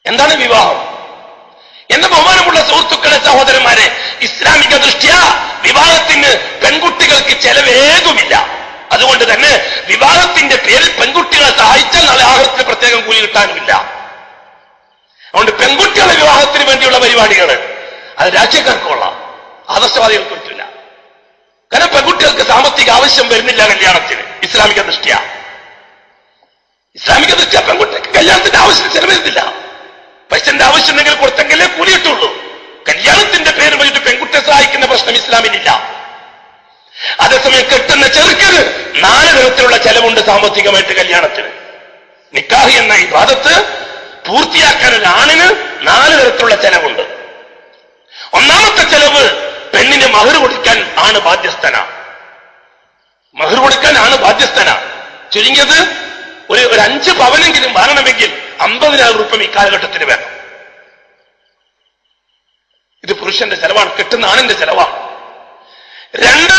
എന്താണ് വിവാഹം? എന്റെ ബഹുമാനമുള്ള സുഹൃത്തുക്കളെ, സഹോദരന്മാരെ, ഇസ്ലാമിക ദൃഷ്ട്യാ വിവാഹത്തിന് പെൺകുട്ടികൾക്ക് ചെലവേതുമില്ല. അതുകൊണ്ട് തന്നെ വിവാഹത്തിന്റെ പേരിൽ പെൺകുട്ടികളെ സഹായിച്ചാൽ നാളെ ആഹൃത്തിന് പ്രത്യേകം കൂലി കിട്ടാനുമില്ല. അതുകൊണ്ട് പെൺകുട്ടികളെ വിവാഹത്തിന് വേണ്ടിയുള്ള പരിപാടികൾ അത് രാഷ്ട്രീയക്കാർക്കുള്ള, ആദർശവാദികൾക്ക് പറ്റില്ല. കാരണം പെൺകുട്ടികൾക്ക് സാമ്പത്തിക ആവശ്യം വരുന്നില്ല കല്യാണത്തിന്. ഇസ്ലാമിക ദൃഷ്ട്യാ പെൺകുട്ടിക്ക് കല്യാണത്തിന്റെ ആവശ്യം ചെലവരുന്നില്ല. പൈസന്റെ ആവശ്യം ഉണ്ടെങ്കിൽ കൊടുത്തെങ്കിലേ കൂലി കിട്ടുള്ളൂ. കല്യാണത്തിന്റെ പേര് വെച്ചിട്ട് പെൺകുട്ടിയെ സഹായിക്കുന്ന പ്രശ്നം ഇസ്ലാമിനില്ല. അതേസമയം കെട്ടുന്ന ചെറുക്കന് 4 തരത്തിലുള്ള ചെലവുണ്ട് സാമ്പത്തികമായിട്ട് കല്യാണത്തിന്. നിക്കാഹ് എന്ന ഇബാദത്ത് പൂർത്തിയാക്കാൻ ഒരു ആണിന് 4 തരത്തിലുള്ള ചെലവുണ്ട്. ഒന്നാമത്തെ ചെലവ് പെണ്ണിന് മഹർ കൊടുക്കാൻ ആണ് ബാധ്യസ്ഥന. മഹർ കൊടുക്കാൻ ആണ് ബാധ്യസ്ഥന. ചുരുങ്ങിയത് ഒരു 5 പവനെങ്കിലും വാങ്ങണമെങ്കിൽ 50,000 രൂപ ഈ കാലഘട്ടത്തിന് വേണം. ഇത് പുരുഷന്റെ ചെലവാണ്, കെട്ടുന്ന ആണിന്റെ ചെലവാണ്. 2,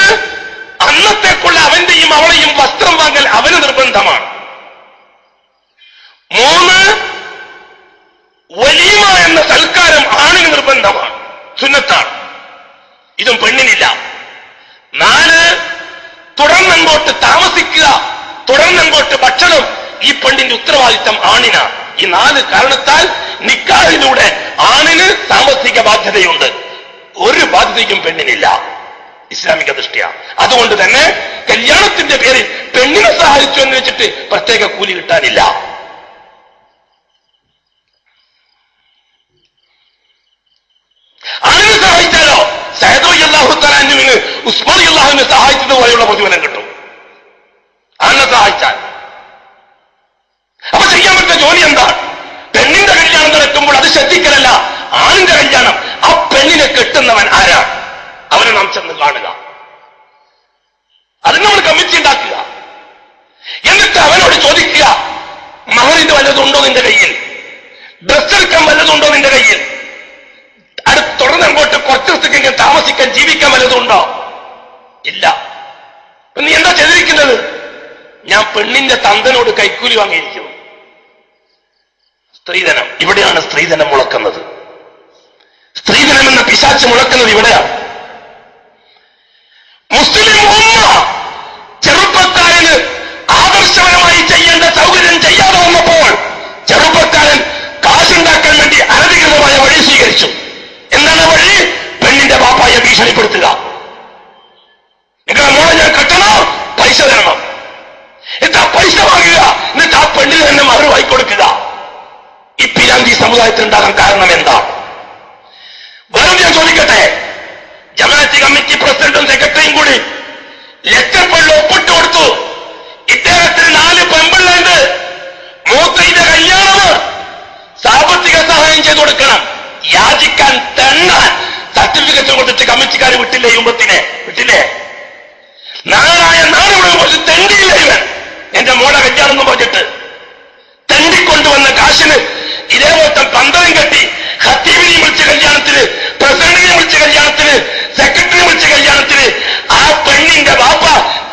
അന്നത്തേക്കുള്ള അവന്റെയും അവളെയും വസ്ത്രം വാങ്ങൽ അവന് നിർബന്ധമാണ്. 3, വലീമ എന്ന സൽക്കാരം ആണിന് നിർബന്ധമാണ്, സുന്നത്താണ്. ഇതും പെണ്ണിനില്ല. 4, തുടർന്നങ്ങോട്ട് താമസിക്കുക, തുടർന്നങ്ങോട്ട് ഭക്ഷണം ഈ പെണ്ണിന്റെ ഉത്തരവാദിത്തം ആണിനാണ്. ഈ 4 കാരണത്താൽ നിക്കാഹിലൂടെ ആണിന് സാമ്പത്തിക ബാധ്യതയുണ്ട്. ഒരു ബാധ്യതയും പെണ്ണിനില്ല ഇസ്ലാമിക ദൃഷ്ട്യാ. അതുകൊണ്ട് തന്നെ കല്യാണത്തിന്റെ പേരിൽ പെണ്ണിനെ സഹായിച്ചു എന്ന് വെച്ചിട്ട് പ്രത്യേക കൂലി കിട്ടാനില്ല. ആണിനെ സഹായിച്ചാലോ സഅദ് റളിയല്ലാഹു തആല അൻഹുവിന് ഉസ്മാൻ റളിയല്ലാഹുവിനെ സഹായിച്ചതുപോലെയുള്ള പ്രതിഫലം കിട്ടും. ആണിനെ സഹായിച്ചാൽ. അപ്പൊ ചെയ്യാൻ പറ്റുന്ന ജോലി എന്താണ്? പെണ്ണിന്റെ കല്യാണം നടക്കുമ്പോൾ അത് ശ്രദ്ധിക്കലല്ല, ആണിന്റെ കല്യാണം. ആ പെണ്ണിനെ കെട്ടുന്നവൻ ആരാ? അവനെ നാം ചെന്ന് കാണുക, അതിന് നമ്മൾ കമ്മിറ്റി ഉണ്ടാക്കുക. എന്നിട്ട് അവനോട് ചോദിക്കുക, മഹറിന്റെ വല്ലതുണ്ടോ നിന്റെ കയ്യിൽ? ഡ്രസ് എടുക്കാൻ വല്ലതുണ്ടോ നിന്റെ കയ്യിൽ? തുടർന്ന് അങ്ങോട്ട് കുറച്ച് ദിവസത്തേക്ക് താമസിക്കാൻ ജീവിക്കാൻ വല്ലതുണ്ടോ? ഇല്ല. നീ എന്താ ചെയ്തിരിക്കുന്നത്? ഞാൻ പെണ്ണിന്റെ തന്തനോട് കൈക്കൂലി വാങ്ങിയിരിക്കുന്നു. സ്ത്രീധനം. ഇവിടെയാണ് സ്ത്രീധനം മുളക്കുന്നത്. സ്ത്രീധനം എന്ന പിശാച് മുളക്കുന്നത് ഇവിടെയാണ്. മുസ്ലിം ഉമ്മ ചെറുപ്പക്കാരന് ആദർശപരമായി ചെയ്യേണ്ട സൗകര്യം ചെയ്യാതെ വന്നപ്പോൾ ചെറുപ്പക്കാരൻ കാശുണ്ടാക്കാൻ വേണ്ടി അനധികൃതമായ വഴി സ്വീകരിച്ചു. എന്താണ് വഴി? പെണ്ണിന്റെ ബാപ്പായെ ഭീഷണിപ്പെടുത്തുക. നിങ്ങളുടെ മോളെ ഞാൻ കെട്ടണോ? പൈസ തരണം. എന്നിട്ട് ആ പൈസ വാങ്ങുക, എന്നിട്ട് ആ പെണ്ണിന് തന്നെ മഹർ വാങ്ങിക്കൊടുക്കുക. ഈ പിരാന്തി സമുദായത്തിൽ ഉണ്ടാകാൻ കാരണം എന്താ? വേറെ ഞാൻ ചോദിക്കട്ടെ, ജമാഅത്ത് കമ്മിറ്റി പ്രസിഡന്റും സെക്രട്ടറിയും കൂടി ലെറ്റർ പേഡിൽ ഒപ്പിട്ട് കൊടുത്തു. ഇദ്ദേഹത്തിന് 4 പെമ്പിള്ളുണ്ട്, മൂത്തയുടെ കല്യാണം സാമ്പത്തിക സഹായം ചെയ്തു കൊടുക്കണം. യാചിക്കാൻ തെണ്ണാൻ സർട്ടിഫിക്കറ്റ് കൊടുത്തിട്ട് കമ്മിറ്റിക്കാർ വിട്ടില്ലേ? യുമ്പത്തിനെ വിട്ടില്ലേ? നാളായ നാടുകളിൽ പോയിട്ട് തെണ്ടിയില്ല ഇവൻ. എന്റെ മോളെ കല്യാണം എന്ന് പറഞ്ഞിട്ട് തെണ്ടിക്കൊണ്ടുവന്ന കാശിന് ഇതേപോലത്തെ പന്തളം കെട്ടി ഖത്തീബിനെ വിളിച്ച കല്യാണത്തിന്, പ്രസിഡന്റിനെ വിളിച്ച കല്യാണത്തിന്, സെക്രട്ടറിയെ വിളിച്ച കല്യാണത്തിന് ആ പെണ്ണിന്റെ ബാപ്പ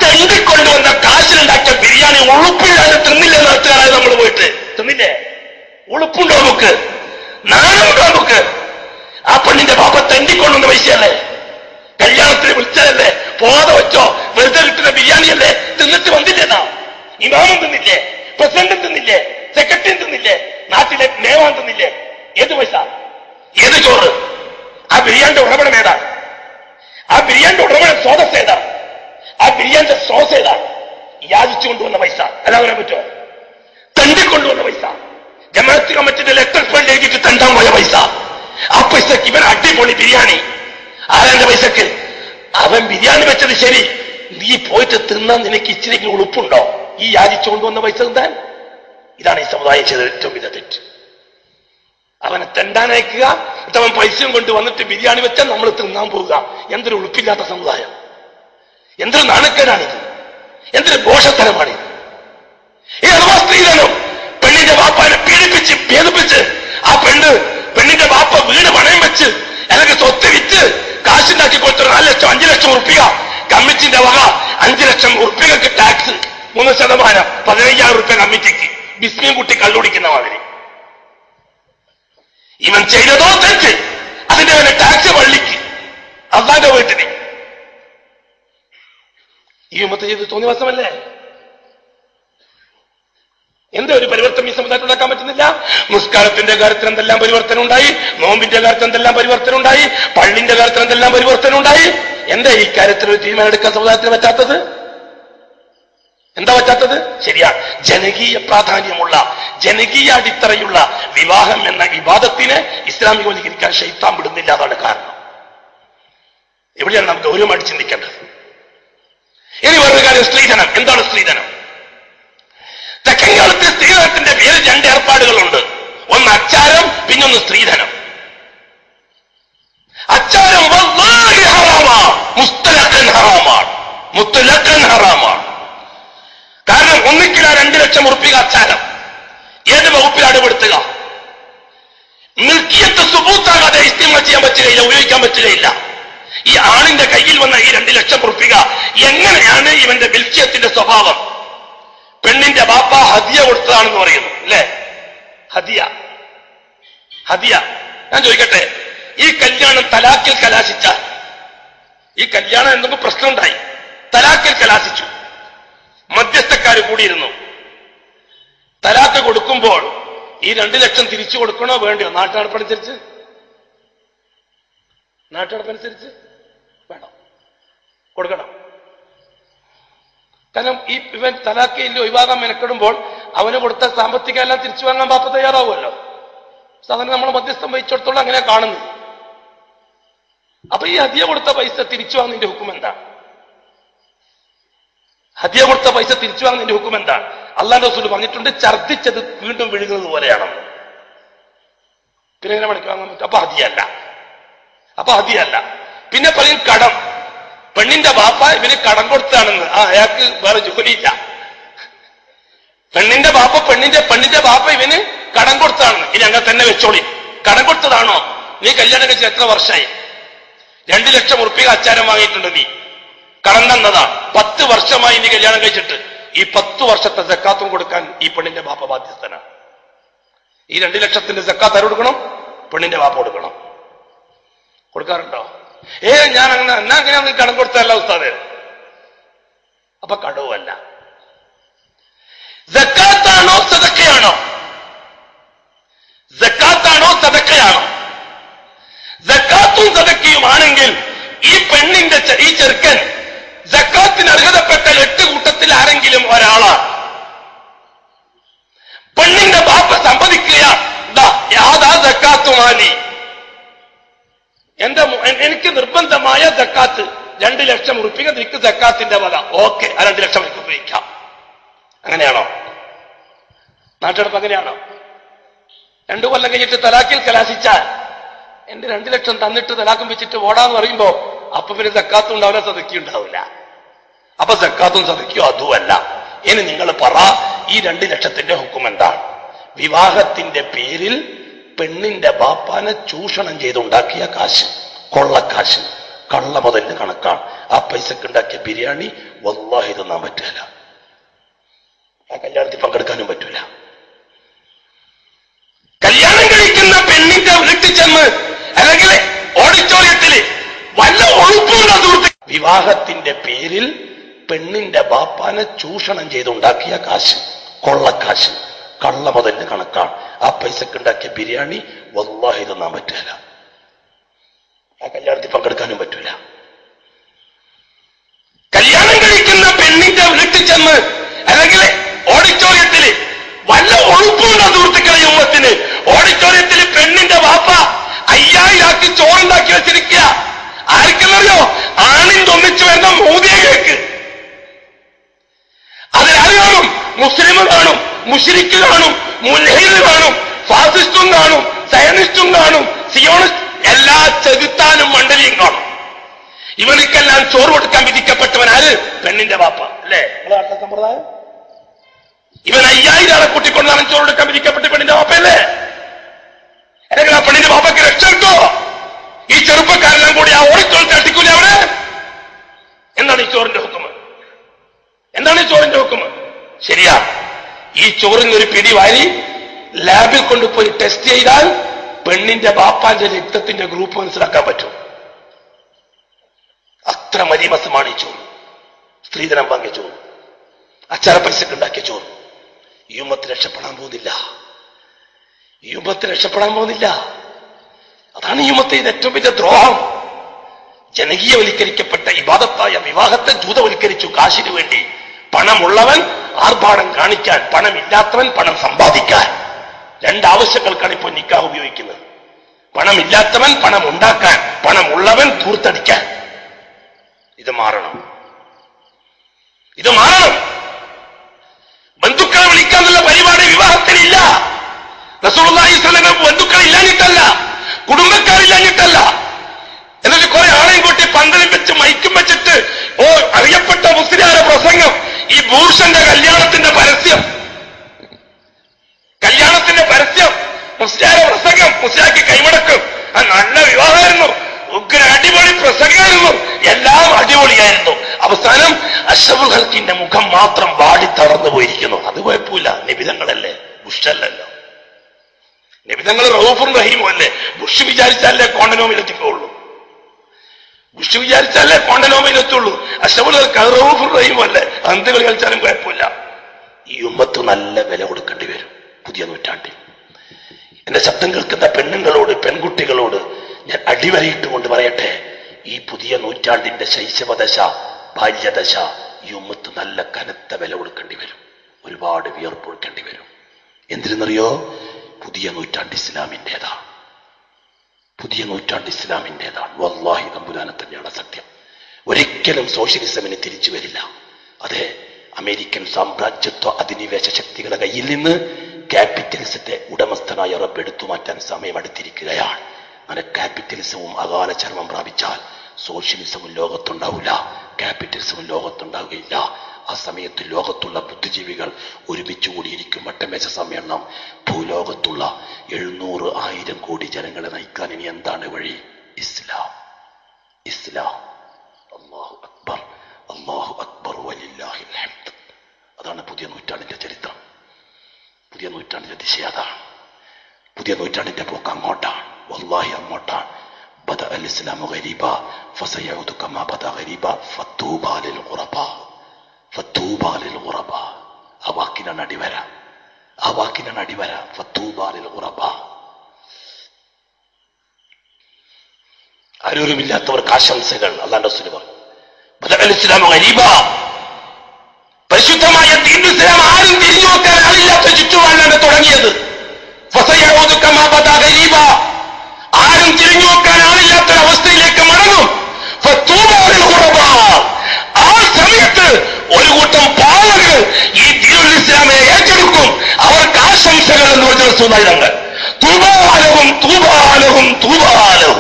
തെണ്ടിക്കൊണ്ടുവന്ന കാശിനുണ്ടാക്കിയ ബിരിയാണി ഉളുപ്പില്ലാതെ തിന്നില്ലേ? നാട്ടുകാരായ നമ്മൾ പോയിട്ട് തിന്നില്ലേ? ഉളുപ്പുണ്ടോ നമുക്ക്? നാണമുണ്ടോ നമുക്ക്? ആ പെണ്ണിന്റെ ബാപ്പ തെണ്ടിക്കൊണ്ടുവന്ന പൈസയല്ലേ? കല്യാണത്തിന് വിളിച്ചതല്ലേ? പോകാതെ വെച്ചോ? വെറുതെ കിട്ടുന്ന ബിരിയാണിയല്ലേ? തിന്നിട്ട് വന്നില്ലേന്നാ? ഇമാമും തിന്നില്ലേ? പ്രസിഡന്റും തിന്നില്ലേ? സെക്രട്ടറിയും തിന്നില്ലേ? നാട്ടിലെ നേവാൻ തിന്നില്ലേ? ഏത് പൈസ? ഏത് ചോറ്? ആ ബിരിയാണിന്റെ ഉറവിടം ഏതാ? ആ ബിരിയാണിന്റെ ഉറവിടം സ്രോതസ് ഏതാ? ആ ബിരിയാണിന്റെ സോസ് ഏതാ? യാചിച്ചു കൊണ്ടുവന്ന പൈസ അല്ലാതെ പറയാൻ പറ്റുമോ? തെണ്ടിക്കൊണ്ടുവന്ന പൈസ, ജമാഅത്ത് കമ്മിറ്റിയുടെ ലെറ്റർ പേഡിൽ എഴുതിയിട്ട് തെണ്ടാൻ പോയ പൈസ. ആ പൈസക്ക് ഇവൻ അടിപൊളി ബിരിയാണി. ആരാന്റെ പൈസക്ക്? അവൻ ബിരിയാണി വെച്ചത് ശരി, നീ പോയിട്ട് തിന്നാൻ നിനക്ക് ഇച്ചിരി ഉളുപ്പുണ്ടോ? ഈ യാചിച്ചു കൊണ്ടുവന്ന പൈസ തിന്നാൻ? ഇതാണ് ഈ സമുദായം ചെയ്ത ഏറ്റവും വലിയ തെറ്റ്. അവനെ തെണ്ടാനയക്കുക, എന്നിട്ട് അവൻ പൈസയും കൊണ്ട് വന്നിട്ട് ബിരിയാണി വെച്ചാൽ നമ്മൾ തിന്നാൻ പോവുക. എന്തൊരു ഉളുപ്പില്ലാത്ത സമുദായം! എന്തൊരു നാണക്കേടാണിത്! എന്തൊരു ഘോഷത്തരമാണിത്! ഈ അഥവാ സ്ത്രീധനം പെണ്ണിന്റെ ബാപ്പാനെ പീഡിപ്പിച്ച് ഭേദിപ്പിച്ച് ആ പെണ്ണിന്റെ ബാപ്പ വീട് പണയം വെച്ച് അല്ലെങ്കിൽ സ്വത്ത് വിറ്റ് കാശുണ്ടാക്കി കൊടുത്ത 4 ലക്ഷം 5 ലക്ഷം ഉറുപ്പിക കമ്മിറ്റിന്റെ വക 5 ലക്ഷം ഉറുപ്പികക്ക് ടാക്സ് 3%, 15,000 രൂപ കമ്മിറ്റിക്ക്. ബിസ്മിയും കുട്ടി കള്ളുടിക്കുന്ന മാതിരി. ഇവൻ ചെയ്തതോ തെറ്റ്, അതിന്റെ വല്ല ടാക്സ് പള്ളിക്ക്, അള്ളാന്റെ വീട്ടിന്. ഈ ഉമ്മത്ത് ചെയ്ത് തോന്നിവാസമല്ലേ? എന്താ ഒരു പരിവർത്തനം ഈ സമുദായത്തിൽ ഉണ്ടാക്കാൻ പറ്റുന്നില്ല? നിസ്കാരത്തിന്റെ കാര്യത്തിൽ എന്തെല്ലാം പരിവർത്തനം ഉണ്ടായി, നോമ്പിന്റെ കാര്യത്തിൽ എന്തെല്ലാം പരിവർത്തനം ഉണ്ടായി, പള്ളിന്റെ കാര്യത്തിൽ എന്തെല്ലാം പരിവർത്തനം ഉണ്ടായി. എന്താ ഈ കാര്യത്തിൽ ഒരു തീരുമാനം എടുക്കാൻ സമുദായത്തിന് പറ്റാത്തത്? എന്താ പറ്റാത്തത്? ശരിയാ, ജനകീയ പ്രാധാന്യമുള്ള, ജനകീയ അടിത്തറയുള്ള വിവാഹം എന്ന ഇബാദത്തിനെ ഇസ്ലാമികവൽക്കരിക്കാൻ ശൈത്താൻ വിടുന്നില്ല. അതാണ് കാരണം. എവിടെയാണ് നമുക്ക് ഗൗരവമായിട്ട് ചിന്തിക്കേണ്ടത്? ഇനി വേറൊരു കാര്യം, സ്ത്രീധനം. എന്താണ് സ്ത്രീധനം? തെക്കൻ കാലത്തെ സ്ത്രീധനത്തിന്റെ പേര് രണ്ട് ഏർപ്പാടുകളുണ്ട്. ഒന്ന് അച്ചാരം, പിന്നൊന്ന് സ്ത്രീധനം. അച്ചാരം വല്ലാഹി ഹറാമാണ്, മുസ്തലഖൻ ഹറാമാണ്, മുത്തലഖൻ ഹറാമാണ്. കാരണം ഒന്നിക്കില്ല 2 ലക്ഷം ഉറുപ്പിക അച്ചാരം ഏത് വകുപ്പിലാണ് പെടുത്തുക? മിൽക്കിയത്ത് സുബൂത്താകാതെ ഇസ്തിമാൽ ചെയ്യാൻ പറ്റുകയില്ല, ഉപയോഗിക്കാൻ പറ്റുകയില്ല. ഈ ആണിന്റെ കയ്യിൽ വന്ന ഈ 2 ലക്ഷം ഉറുപ്പിക എങ്ങനെയാണ് ഇവന്റെ മിൽക്കിയത്തിന്റെ സ്വഭാവം? പെണ്ണിന്റെ ബാപ്പ ഹദിയ കൊടുത്തതാണെന്ന് പറയുന്നു അല്ലേ? ഹദിയ. ഞാൻ ചോദിക്കട്ടെ, ഈ കല്യാണം തലാക്കിൽ കലാശിച്ചാൽ, ഈ കല്യാണം എന്തെങ്കിലും പ്രശ്നമുണ്ടായി, തലാക്കിൽ കലാശിച്ചു, മധ്യസ്ഥക്കാർ കൂടിയിരുന്നു, തലാക്ക് കൊടുക്കുമ്പോൾ ഈ 2 ലക്ഷം തിരിച്ചു കൊടുക്കണോ വേണ്ടിയോ? നാട്ടുനടപ്പനുസരിച്ച് വേണം, കൊടുക്കണം. കാരണം ഇവൻ തലാക്കയിൽ ഒഴിവാകാൻ മെനക്കെടുമ്പോൾ അവന് കൊടുത്ത സാമ്പത്തികം എല്ലാം തിരിച്ചു വാങ്ങാൻ ബാപ്പ തയ്യാറാവുമല്ലോ. സാധാരണ നമ്മൾ മധ്യസ്ഥം വഹിച്ചിടത്തോളം അങ്ങനെ കാണുന്നു. അപ്പൊ ഈ ഹദിയ കൊടുത്ത പൈസ തിരിച്ചു വാങ്ങുന്നതിന്റെ ഹുക്കും എന്താണ്? ഹദിയ കൊടുത്ത പൈസ തിരിച്ചു വാങ്ങുന്നതിന്റെ ഹുക്കും എന്താണ്? അള്ളാഹുവിന്റെ റസൂൽ പറഞ്ഞിട്ടുണ്ട്, ഛർദ്ദിച്ചത് വീണ്ടും വിഴുങ്ങുന്നത് പോലെയാണെന്ന്. പിന്നെ എങ്ങനെ മടക്കി വാങ്ങാൻ പറ്റും? അപ്പൊ ഹദിയല്ല. പിന്നെ പറയും കടം. പെണ്ണിന്റെ ബാപ്പ ഇവന് കടം കൊടുത്താണെന്ന്. അയാൾക്ക് വേറെ ജോലിയില്ല. പെണ്ണിന്റെ ബാപ്പ ഇവന് കടം കൊടുത്താണെന്ന്. ഇനി അങ്ങനെ തന്നെ വെച്ചോളി. കടം കൊടുത്തതാണോ? നീ കല്യാണം കഴിച്ച് എത്ര വർഷമായി? 2 ലക്ഷം ഉറുപ്പിക അച്ചാരം വാങ്ങിയിട്ടുണ്ട്, നീ കടം തന്നതാ. 10 വർഷമായി നീ കല്യാണം കഴിച്ചിട്ട്. ഈ 10 വർഷത്തെ സക്കാത്തും കൊടുക്കാൻ ഈ പെണ്ണിന്റെ ബാപ്പ ബാധ്യസ്ഥനാണ്. ഈ 2 ലക്ഷത്തിന്റെ സക്കാത്ത് ആര് കൊടുക്കണം? പെണ്ണിന്റെ ബാപ്പ കൊടുക്കണം. കൊടുക്കാറുണ്ടോ? ഞാൻ അങ്ങനെ കടം കൊടുത്തല്ല ഉസ്താദേ. അപ്പൊ കടവുമല്ല. സക്കാത്താണോ സദക്കയാണോ? സക്കാത്തും സദക്കയുമാണെങ്കിൽ ഈ പെണ്ണിന്റെ ഈ ചെറുക്കൻ സക്കാത്തിന് അർഹതപ്പെട്ട 8 കൂട്ടത്തിൽ ആരെങ്കിലും ഒരാളാണ്. പെണ്ണിന്റെ ബാപ്പ സമ്മതിക്കുകയാണ്, സക്കാത്തുമാലി, എനിക്ക് നിർബന്ധമായ സക്കാത്ത് 2 ലക്ഷം ഉറുപ്പിക നിനക്ക് സക്കാത്തിന്റെ വക. ഓക്കെ, ആ 2 ലക്ഷം എനിക്ക് ഉപയോഗിക്കാം. അങ്ങനെയാണോ? നാട്ടിടപ്പ് അങ്ങനെയാണോ? 2 കൊല്ലം കഴിഞ്ഞിട്ട് തലാക്കിൽ കലാശിച്ചാൽ എന്റെ 2 ലക്ഷം തന്നിട്ട് തലാക്കും വെച്ചിട്ട് ഓടാന്ന് പറയുമ്പോ അപ്പൊ പിന്നെ സക്കാത്തും ഉണ്ടാവില്ല, സദക്കി ഉണ്ടാവില്ല. അപ്പൊ സക്കാത്തും സദക്കിയോ അതുമല്ല. ഇനി നിങ്ങൾ പറ, ഈ 2 ലക്ഷത്തിന്റെ ഹുക്കും എന്താണ്? വിവാഹത്തിന്റെ പേരിൽ പെണ്ണിന്റെ ബാപ്പാനെ ചൂഷണം ചെയ്തുണ്ടാക്കിയ കാശ്, കൊള്ളക്കാശ്, കള്ള മുതലിന് കണക്കാണ്. ആ പൈസക്ക് ഉണ്ടാക്കിയ ബിരിയാണി വല്ലാഹി തിന്നാൻ പറ്റില്ല, ആ കല്യാണത്തിൽ പങ്കെടുക്കാനും പറ്റൂല. കല്യാണം കഴിക്കുന്ന പെണ്ണിന്റെ വീട്ടിൽ ചെന്ന് അല്ലെങ്കിൽ ഓഡിറ്റോറിയത്തില് വല്ല ഒഴുപ്പുള്ള സുഹൃത്ത്, വിവാഹത്തിന്റെ പേരിൽ പെണ്ണിന്റെ ബാപ്പാനെ ചൂഷണം ചെയ്തുണ്ടാക്കിയ കാശ്, കൊള്ളക്കാശ്, കള്ള മുതലിന് കണക്കാണ്. ആ പൈസക്ക് ഉണ്ടാക്കിയ ബിരിയാണി വല്ലാഹി തിന്നാൻ പറ്റില്ല, ആ കല്യാണത്തിൽ പങ്കെടുക്കാനും പറ്റൂല. കല്യാണം കഴിക്കുന്ന പെണ്ണിന്റെ വീട്ടിൽ ചെന്ന് അല്ലെങ്കിൽ ഓഡിറ്റോറിയത്തില് വല്ല ഒഴുപ്പുള്ള സുഹൃത്തുക്കളെ ഉമ്മത്തിന്, ഓഡിറ്റോറിയത്തിൽ പെണ്ണിന്റെ വാപ്പ 5000 ചോറുണ്ടാക്കി വെച്ചിരിക്കുക. ആർക്കെന്നറിയോ? ആണിന്റെ ഒന്നിച്ചു വരുന്ന മൂതിയ കേക്ക്. അതിലാര് കാണും? മുസ്ലിം കാണും, മുശ്രിക്ക് കാണും, മുൽഹിദ് കാണും, ഫാസിസ്റ്റും കാണും, സയനിസ്റ്റും കാണും, സിയോണിസ്റ്റ്, എല്ലാ ചെകുത്താനും മണ്ഡലിയും കാണും. ഇവനിക്കെല്ലാം ചോറ് കൊടുക്കാൻ വിധിക്കപ്പെട്ടവൻ ആര്? പെണ്ണിന്റെ വാപ്പ അല്ലേ? സമ്പ്രദായം. ഇവൻ 5000 ആളെ കൂട്ടിക്കൊണ്ടാണ് ചോറ് കൊടുക്കാൻ വിധിക്കപ്പെട്ട പെണ്ണിന്റെ വാപ്പയല്ലേ? അല്ലെങ്കിൽ ആ പെണ്ണിന്റെ വാപ്പയ്ക്ക് രക്ഷ കിട്ടോ? ഈ ചെറുപ്പക്കാരെല്ലാം കൂടി ആ ഓടിച്ചോളത്തെ അടിക്കൂല അവിടെ? എന്താണ് ഈ ചോറിന്റെ ഹുക്കുമ്? ശരിയാ, ഈ ചോറിന് ഒരു പിടി വാരി ലാബിൽ കൊണ്ടുപോയി ടെസ്റ്റ് ചെയ്താൽ പെണ്ണിന്റെ ബാപ്പാന്റെ രക്തത്തിന്റെ ഗ്രൂപ്പ് മനസ്സിലാക്കാൻ പറ്റും. അത്ര മലീമസമാണ് ഈ ചോറ്. സ്ത്രീധനം വാങ്ങിയ ചോറ്, അച്ചാര പൈസക്ക് ഉണ്ടാക്കിയ ചോറ്. ഈ ഉമ്മത്ത് രക്ഷപ്പെടാൻ പോകുന്നില്ല. ഈ ഉമ്മത്ത് രക്ഷപ്പെടാൻ പോകുന്നില്ല. അതാണ് ഈ ഉമ്മത്തെ ഇത് ഏറ്റവും വലിയ ദ്രോഹം. ജനകീയവൽക്കരിക്കപ്പെട്ട ഇബാദത്തായ വിവാഹത്തെ ജൂതവൽക്കരിച്ചു കാശിനു വേണ്ടി. പണമുള്ളവൻ ആർഭാടം കാണിക്കാൻ, പണമില്ലാത്തവൻ പണം സമ്പാദിക്കാൻ. രണ്ടാവശ്യങ്ങൾക്കാണ് ഇപ്പോൾ നിക്കാഹ് ഉപയോഗിക്കുന്നത്. പണമില്ലാത്തവൻ പണം ഉണ്ടാക്കാൻ, പണമുള്ളവൻ ധൂർത്തടിക്കാൻ. ഇത് മാറണം. ഇത് മാറണം. ബന്ധുക്കളെ വിളിക്കാനുള്ള പരിപാടി വിവാഹത്തിലില്ല. റസൂലുള്ളാഹി സ്വല്ലല്ലാഹു അലൈഹി വസല്ലം ബന്ധുക്കൾ ഇല്ലാഞ്ഞിട്ടല്ല, കുടുംബക്കാരില്ലാഞ്ഞിട്ടല്ല. എന്നിട്ട് കുറെ ആളെയും കൂട്ടി പന്തലും വെച്ച് മൈക്കും വെച്ചിട്ട് അറിയപ്പെട്ട മുസ്ലിയാരുടെ പ്രസംഗം, ഈ ഭൂഷന്റെ കല്യാണത്തിന്റെ പരസ്യം, മുസ്ലിയാരുടെ പ്രസംഗം, മുസ്ലിയാക്ക് കൈമടക്കും. നല്ല വിവാഹമായിരുന്നു, ഉഗ്ര അടിപൊളി പ്രസംഗമായിരുന്നു, എല്ലാം അടിപൊളിയായിരുന്നു. അവസാനം അഷ്റഫുൽ ഖൽഖിന്റെ മുഖം മാത്രം വാടി തളർന്നു പോയിരിക്കുന്നു. അത് കുഴപ്പമില്ല, നിബിധങ്ങളല്ലേ, ബുഷല്ലല്ലോ. നിബിധങ്ങൾ റഊഫും റഹീമും അല്ലേ. ബുഷ് വിചാരിച്ചാലേ കോണ്ടനോമിലെത്തിക്കുള്ളൂ. ബുഷ് വിചാരിച്ചാലേ കോണ്ടനോമിലെത്തുള്ളൂ. അഷ്റഫുൽ ഖൽഖ് റഊഫും റഹീമും അല്ലേ. എന്ത് കളി കളിച്ചാലും കുഴപ്പമില്ല. ഈ ഉമ്മത്ത് നല്ല വില കൊടുക്കേണ്ടി വരും പുതിയ നൂറ്റാണ്ടിൽ. എന്റെ ശബ്ദം കേൾക്കുന്ന പെണ്ണുങ്ങളോട്, പെൺകുട്ടികളോട് ഞാൻ അടിവരയിട്ടുകൊണ്ട് പറയട്ടെ, ഈ പുതിയ നൂറ്റാണ്ടിന്റെ ശൈശവദശ, ബാല്യദശ ഈ ഉമ്മത്ത് നല്ല കനത്ത വില കൊടുക്കേണ്ടി വരും. ഒരുപാട് വിയർപ്പൊടുക്കേണ്ടി വരും. എന്തിനെന്നറിയോ? പുതിയ നൂറ്റാണ്ട് ഇസ്ലാമിൻ്റെതാണ്. പുതിയ നൂറ്റാണ്ട് ഇസ്ലാമിൻ്റെതാണ്. വല്ലാഹി തമ്പുരാനെ തന്നെയാണ് സത്യം. ഒരിക്കലും സോഷ്യലിസമിന് തിരിച്ചു വരില്ല. അതെ, അമേരിക്കൻ സാമ്രാജ്യത്വ അധിനിവേശ ശക്തികളുടെ കയ്യിൽ നിന്ന് ക്യാപിറ്റലിസത്തെ ഉടമസ്ഥനായ റബ്ബ് എടുത്തു മാറ്റാൻ സമയമെടുത്തിരിക്കുകയാണ്. അങ്ങനെ ക്യാപിറ്റലിസവും അകാല ചർമ്മം പ്രാപിച്ചാൽ സോഷ്യലിസവും ലോകത്തുണ്ടാവില്ല, ക്യാപിറ്റലിസവും ലോകത്തുണ്ടാവുകയില്ല. ആ സമയത്ത് ലോകത്തുള്ള ബുദ്ധിജീവികൾ ഒരുമിച്ച് കൂടിയിരിക്കും വട്ടമേശ സമ്മേളനം. ഭൂലോകത്തുള്ള 700,000 കോടി ജനങ്ങളെ നയിക്കാൻ ഇനി എന്താണ് വഴി? ഇസ്ലാം, ഇസ്ലാം. അല്ലാഹു അക്ബർ, അല്ലാഹു അക്ബർ വലില്ലാഹിൽ ഹംദ്. അതാണ് പുതിയ നൂറ്റാണ്ടിന്റെ ചരിത്രം. പുതിയ നൂറ്റാണ്ടിന്റെ ദിശ അതാണ്. പുതിയ നൂറ്റാണ്ടിന്റെ പോക്ക് അങ്ങോട്ടാണ്. വല്ലാഹി അങ്ങോട്ടാണ്. ബദഅ അൽ ഇസ്ലാമു ഗരീബാ ഫസയഊദു കമാ ബദഅ ഗരീബാ ഫതൂബാ ലിൽ ഖുറബാ, ഫതൂബാ ലിൽ ഖുറബാ. ആ വാക്കിനാണ് അടിവര, ആ വാക്കിനാണ് അടിവര. ഫതൂബാ ലിൽ ഖുറബാ. ആരോരുമില്ലാത്തവർക്ക് ആശംസകൾ. അല്ലാഹുവിന്റെ റസൂൽ പറഞ്ഞു, ബദഅ അൽ ഇസ്ലാമു ഗരീബാ. പരിശുദ്ധമായ ദീൻ ഇസ്ലാം ആരും തിരിഞ്ഞു നോക്കാൻ ആളില്ലാത്ത ചുറ്റുപാടിലാണ് തുടങ്ങിയത്. ഫസയഊദു കമാ ബദഅ ഗരീബാ. ആരും തിരിഞ്ഞു നോക്കാൻ ആളില്ലാത്തൊരവസ്ഥയിലേക്ക് മടങ്ങും. ഫതൂബാ ലിൽ ഖുറബാ. ആ സമയത്ത് ഒരു കൂട്ടം പാവങ്ങൾ ഈ ദീനുൽ ഇസ്ലാമിനെ ഏറ്റെടുക്കും. അവർക്ക് ആശംസകൾ എന്ന് പറഞ്ഞ റസൂലുള്ളാഹി. തൂബാലഹും തൂബാലഹും തൂബാലഹും.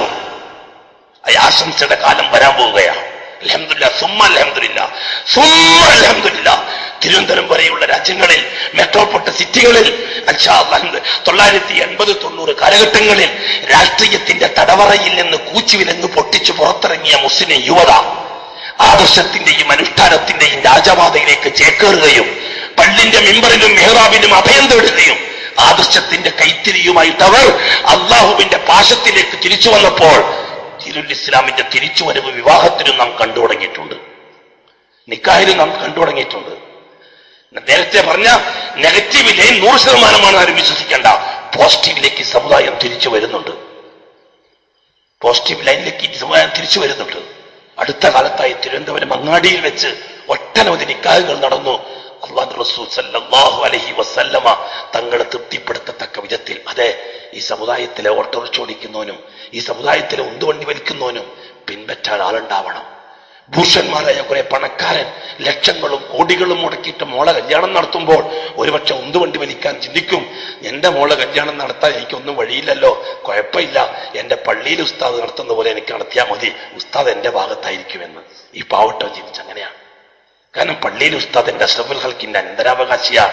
ഈ ആശംസയുടെ കാലം വരാൻ പോവുകയാണ്. അൽഹംദുലില്ലാഹ്, സുമ്മ അൽഹംദുലില്ലാഹ്, സുമ്മ അൽഹംദുലില്ലാഹ്. തിരുവനന്തപുരം വരെയുള്ള രാജ്യങ്ങളിൽ, മെട്രോപൊളിറ്റൻ സിറ്റികളിൽ 980-90 കാലഘട്ടങ്ങളിൽ രാഷ്ട്രീയത്തിന്റെ തടവറയിൽ നിന്ന് കൂച്ചുവിലെന്ന് പൊട്ടിച്ചു പുറത്തിറങ്ങിയ മുസ്ലിം യുവത ആദർശത്തിന്റെയും അനുഷ്ഠാനത്തിന്റെയും രാജപാതയിലേക്ക് ചേക്കേറുകയും പള്ളിന്റെ മിമ്പറിലും മെഹ്റാബിലും അഭയം തേടുകയും ആദർശത്തിന്റെ കൈത്തിരിയുമായിട്ട് അവർ അള്ളാഹുവിന്റെ പാശത്തിലേക്ക് തിരിച്ചു വന്നപ്പോൾ ദീനുൽ ഇസ്ലാമിന്റെ തിരിച്ചുവരവ് വിവാഹത്തിനും നാം കണ്ടു തുടങ്ങിയിട്ടുണ്ട്, നിക്കാഹിലും നാം കണ്ടു തുടങ്ങിയിട്ടുണ്ട്. നേരത്തെ പറഞ്ഞ നെഗറ്റീവിലെ 100% ആരും വിശ്വസിക്കേണ്ട. പോസിറ്റീവിലേക്ക് സമുദായം തിരിച്ചു വരുന്നുണ്ട്. പോസിറ്റീവ് ലൈനിലേക്ക് സമുദായം തിരിച്ചു വരുന്നുണ്ട്. അടുത്ത കാലത്തായി തിരുവനന്തപുരം അങ്ങാടിയിൽ വെച്ച് ഒട്ടനവധി നിക്കാഹുകൾ നടന്നു. അല്ലാഹുവിന്റെ റസൂൽ സല്ലല്ലാഹു അലൈഹി വസല്ലമ തങ്ങളെ തൃപ്തിപ്പെടുത്തത്തക്ക വിധത്തിൽ. അതെ, ഈ സമുദായത്തിലെ ഓട്ടോറിക്ഷ ഓടിക്കുന്നവനും ഈ സമുദായത്തിലെ ഉന്തുവണ്ടി വലിക്കുന്നവനും പിൻപറ്റാൻ ആളുണ്ടാവണം. ഭൂഷന്മാരായ കുറെ പണക്കാരൻ ലക്ഷങ്ങളും കോടികളും മുടക്കിയിട്ട് മോളെ കല്യാണം നടത്തുമ്പോൾ ഒരുപക്ഷെ ഉന്തുവണ്ടി വലിക്കാൻ ചിന്തിക്കും, എന്റെ മോളെ കല്യാണം നടത്താൻ എനിക്കൊന്നും വഴിയില്ലല്ലോ, കുഴപ്പമില്ല, എന്റെ പള്ളിയിൽ ഉസ്താദ് നടത്തുന്ന പോലെ എനിക്ക് നടത്തിയാൽ മതി, ഉസ്താദ് എന്റെ ഭാഗത്തായിരിക്കുമെന്ന് ഈ പാവട്ടം ചിന്തിച്ചങ്ങനെയാണ്. കാരണം പള്ളിയിൽ ഉസ്താദ് എന്റെ അഷ്റഫുൽ ഖൽഖിന്റെ അനന്തരാവകാശിയാ.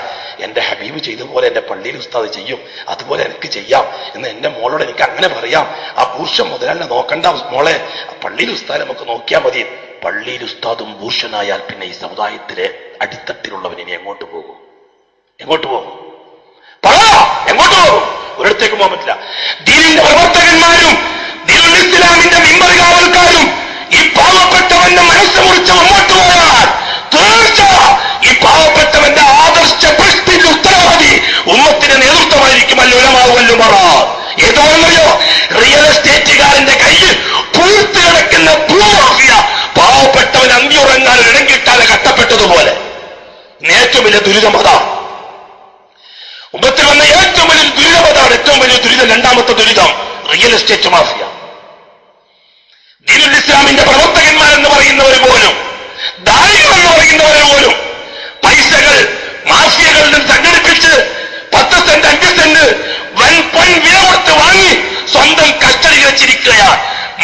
എന്റെ ഹബീബ് ചെയ്ത പോലെ എന്റെ പള്ളിയിൽ ഉസ്താദ് ചെയ്യും, അതുപോലെ എനിക്ക് ചെയ്യാം എന്ന് എന്റെ മോളോട് എനിക്ക് അങ്ങനെ പറയാം. ആ ഭൂഷൻ മുതലാളിനെ നോക്കണ്ട മോളെ, പള്ളിയിൽ ഉസ്താദ് നമുക്ക് നോക്കിയാൽ മതി. പള്ളിയിൽ ഉസ്താദും ഭൂഷനായാൽ പിന്നെ ഈ സമുദായത്തിലെ അടിത്തട്ടിലുള്ളവൻ ഇനി എങ്ങോട്ട് പോകും? എങ്ങോട്ട് പോകും? എങ്ങോട്ട് പോകും? ഒരിടത്തേക്ക് പോകാൻ പറ്റില്ല. ദീനിന്റെ ഏതോന്നറിയോ? റിയൽ എസ്റ്റേറ്റുകാരന്റെ കയ്യിൽ പൂർത്തി കിടക്കുന്ന ഭൂമാഫിയ പാവപ്പെട്ടവൻ അന്തിയുറങ്ങാൻ ഇടം കിട്ടാതെ കട്ടപ്പെട്ടതുപോലെ. ഏറ്റവും വലിയ ദുരിതം അതാണ്. ഉമ്മത്തിൽ വന്ന ഏറ്റവും വലിയ ദുരിതം അതാണ്. ഏറ്റവും വലിയ ദുരിതം, രണ്ടാമത്തെ ദുരിതം റിയൽ എസ്റ്റേറ്റ് മാഫിയ. ദീനുൽ ഇസ്ലാമിന്റെ പ്രവർത്തകന്മാരെന്ന് പറയുന്നവർ പോലും, ദായികൾ എന്ന് പറയുന്നവർ പോലും പൈസകൾ മാഫിയകളിൽ നിന്ന് സംഘടിപ്പിച്ച് 10 സെന്റ് 5 സെന്റ് വൻ വില കൊടുത്ത് വാങ്ങി സ്വന്തം കസ്റ്റഡിയിൽ വെച്ചിരിക്കുകയാണ്.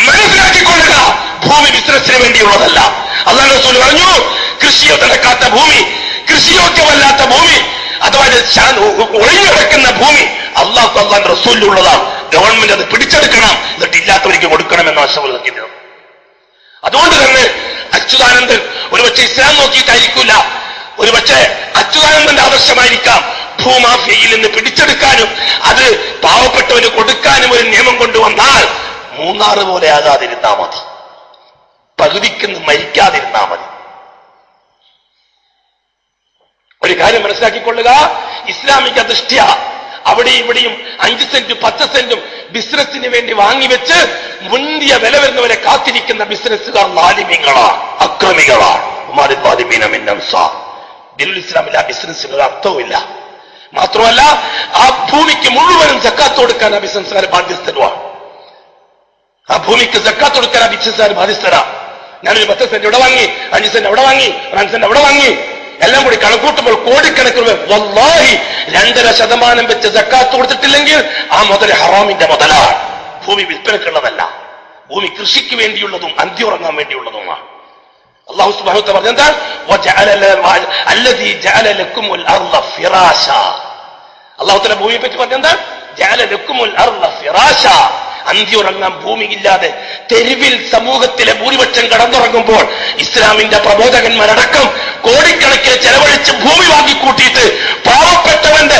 മനസ്സിലാക്കിക്കൊള്ളുക, ഭൂമി ബിസിനസിന് വേണ്ടിയുള്ളതല്ല. അല്ലാഹു റസൂൽ പറഞ്ഞു, കൃഷിയോ നടക്കാത്ത ഭൂമി, കൃഷിയോഗ്യമല്ലാത്ത ഭൂമി, അഥവാ ഒഴിഞ്ഞു കിടക്കുന്ന ഭൂമി അള്ളാഹു റസൂലിനുള്ളതാണ്. ഗവൺമെന്റ് അത് പിടിച്ചെടുക്കണം, എന്നിട്ട് ഇല്ലാത്തവർക്ക് കൊടുക്കണമെന്ന് ആവശ്യമുള്ളത്. അതുകൊണ്ട് തന്നെ അച്യുതാനന്ദൻ ഒരുപക്ഷെ ഇസ്ലാം നോക്കിയിട്ടായിരിക്കില്ല, ഒരുപക്ഷെ അച്യുതാനന്ദന്റെ ആദർശമായിരിക്കാം ഭൂമാഫിയയിൽ നിന്ന് പിടിച്ചെടുക്കാനും അത് പാവപ്പെട്ടവന് കൊടുക്കാനും ഒരു നിയമം കൊണ്ടുവന്നാൽ മൂന്നാറ് പോലെ ആകാതിരുന്നാ മതി, പകുതിക്ക് മരിക്കാതിരുന്നാ മതി. ഒരു കാര്യം മനസ്സിലാക്കിക്കൊള്ളുക, ഇസ്ലാമിക ദൃഷ്ട്യ അവിടെ ഇവിടെയും 5 സെന്റും 10 സെന്റും ബിസിനസിന് വേണ്ടി വാങ്ങിവെച്ച് മുന്തിയ വില വരുന്നവരെ കാത്തിരിക്കുന്ന ബിസിനസ്സുകാർ ലാലിമ്യങ്ങളാണ്, അക്രമികളാണ്. ഇസ്ലാമിൽ ആ ബിസിനസ്സിന് ഒരു അർത്ഥവുമില്ല. മാത്രമല്ല, ആ ഭൂമിക്ക് മുഴുവനും സക്കാത്ത് കൊടുക്കാൻ ആ ബിസിനസ്സുകാർ ബാധ്യസ്ഥരുമാണ്. ആ ഭൂമിക്ക് സക്കാത്ത് കൊടുക്കാൻ ആ ബിസിനസ്സുകാർ ബാധ്യസ്ഥരാ. ഞാനൊരു 10 സെന്റ് ഇവിടെ വാങ്ങി, 5 സെന്റ് അവിടെ വാങ്ങി, 5 സെന്റ് അവിടെ വാങ്ങി, എല്ലാം കൂടി കണക്കൂട്ടുമ്പോൾ കോടിക്കണക്കിന് വല്ലാഹി 2.5% വെച്ച് സക്കാത്ത് കൊടുത്തിട്ടില്ലെങ്കിൽ ആ മുതൽ ഹറാമിന്റെ മുതലാണ്. ഭൂമി വിൽപ്പനക്കുള്ളതല്ല, ഭൂമി കൃഷിക്ക് വേണ്ടിയുള്ളതും അന്ത്യുറങ്ങാൻ വേണ്ടിയുള്ളതുമാണ്. അല്ലാഹു സുബ്ഹാനഹു വ തആല പറഞ്ഞെന്താ? അല്ലദീ ജഅല ലക്കുമുൽ അർള ഫിറാശ. അല്ലാഹു തആല ഭൂമിയെ പറ്റി പറഞ്ഞെന്താ? ജഅല ലക്കുമുൽ അർള ഫിറാശ. അന്ത്യുറങ്ങാൻ ഭൂമിയില്ലാതെ തെരുവിൽ സമൂഹത്തിലെ ഭൂരിപക്ഷം കടന്നുറങ്ങുമ്പോൾ ഇസ്ലാമിന്റെ പ്രബോധകന്മാരടക്കം കോടിക്കണക്കിന് ചെലവഴിച്ച് ഭൂമി വാങ്ങിക്കൂട്ടിയിട്ട് പാവപ്പെട്ടവന്റെ